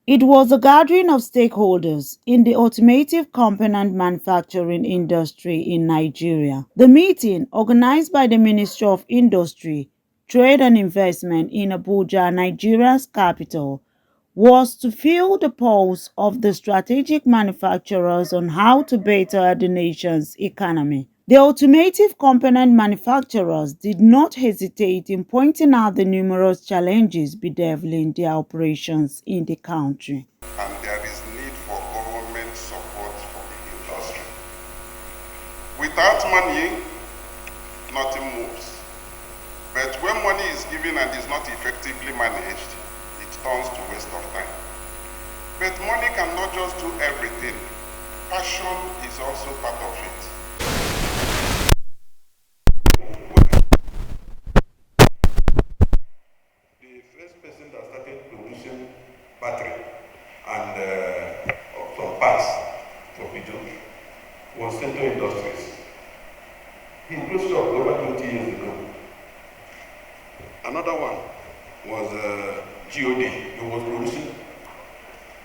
It was a gathering of stakeholders in the automotive component manufacturing industry in Nigeria. The meeting, organized by the Ministry of Industry, Trade and Investment in Abuja, Nigeria's capital, was to feel the pulse of the strategic manufacturers on how to better the nation's economy. The automotive component manufacturers did not hesitate in pointing out the numerous challenges bedeviling their operations in the country. And there is need for government support for the industry. Without money, nothing moves. But when money is given and is not effectively managed, it turns to waste of time. But money cannot just do everything. Passion is also part of it. The first person that started producing battery and some parts for Abuja was Central Industries. He closed up over 20 years ago. Another one was GOD. He was producing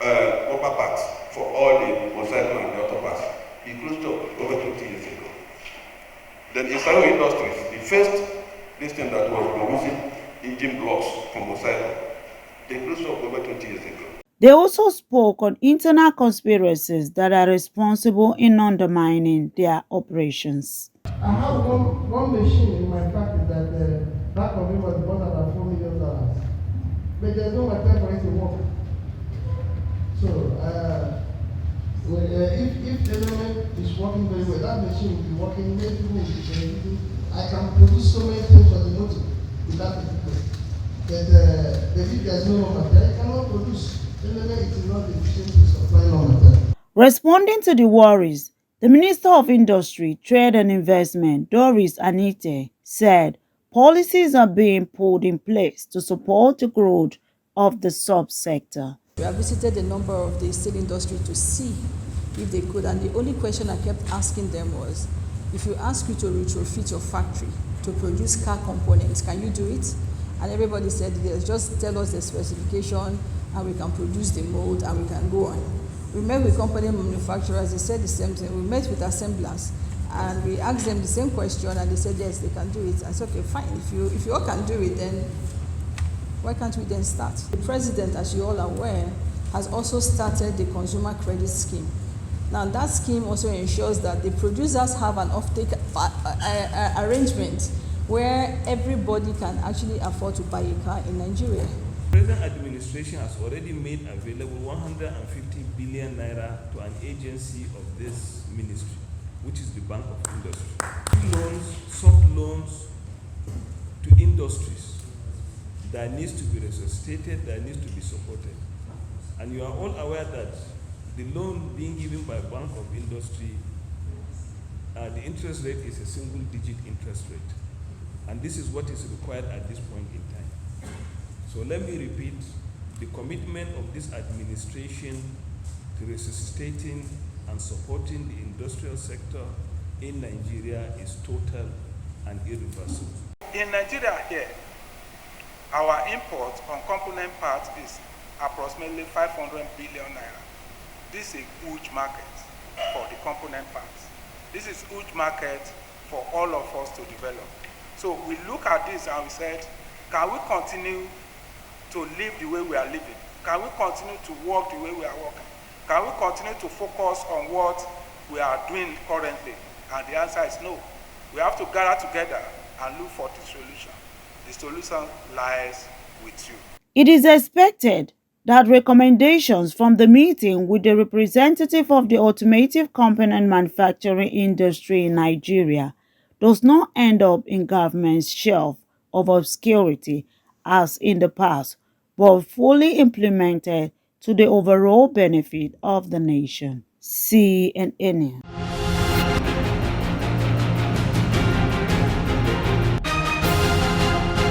rubber parts for all the motorcycle and the auto parts. He closed up over 20 years ago. Then Israel Industries, the first listing that was producing engine blocks for motorcycle, they closed up over 20 years ago. They also spoke on internal conspiracies that are responsible in undermining their operations. I have one machine in my factory that back of it was bought about $4 million. But there's no material for it to work. So, if the element is working very well, that machine will be working, maybe I can produce so many things for the motor with that equipment. But if there's no material, I cannot produce. Element it is not efficient to supply no material. Responding to the worries, the Minister of Industry, Trade and Investment, Doris Anite, said policies are being put in place to support the growth of the subsector. We have visited a number of the steel industry to see if they could, and the only question I kept asking them was, if you ask you to retrofit your factory to produce car components, can you do it? And everybody said yes, just tell us the specification and we can produce the mold and we can go on. We met with company manufacturers, they said the same thing. We met with assemblers and we asked them the same question and they said yes, they can do it. I said, okay, fine, if you all can do it, then why can't we then start? The president, as you all are aware, has also started the consumer credit scheme. Now that scheme also ensures that the producers have an off-take arrangement where everybody can actually afford to buy a car in Nigeria. The present administration has already made available 150 billion naira to an agency of this ministry, which is the Bank of Industry. Loans, soft loans to industries that needs to be resuscitated, that needs to be supported. And you are all aware that the loan being given by Bank of Industry, the interest rate is a single-digit interest rate. And this is what is required at this point in time. So let me repeat, the commitment of this administration to resuscitating and supporting the industrial sector in Nigeria is total and irreversible. In Nigeria here, our import on component parts is approximately 500 billion naira. This is a huge market for the component parts. This is a huge market for all of us to develop. So we look at this and we said, can we continue to live the way we are living? Can we continue to work the way we are working? Can we continue to focus on what we are doing currently? And the answer is no. We have to gather together and look for the solution. The solution lies with you. It is expected that recommendations from the meeting with the representative of the automotive component manufacturing industry in Nigeria does not end up in government's shelf of obscurity as in the past, but fully implemented to the overall benefit of the nation. CNN.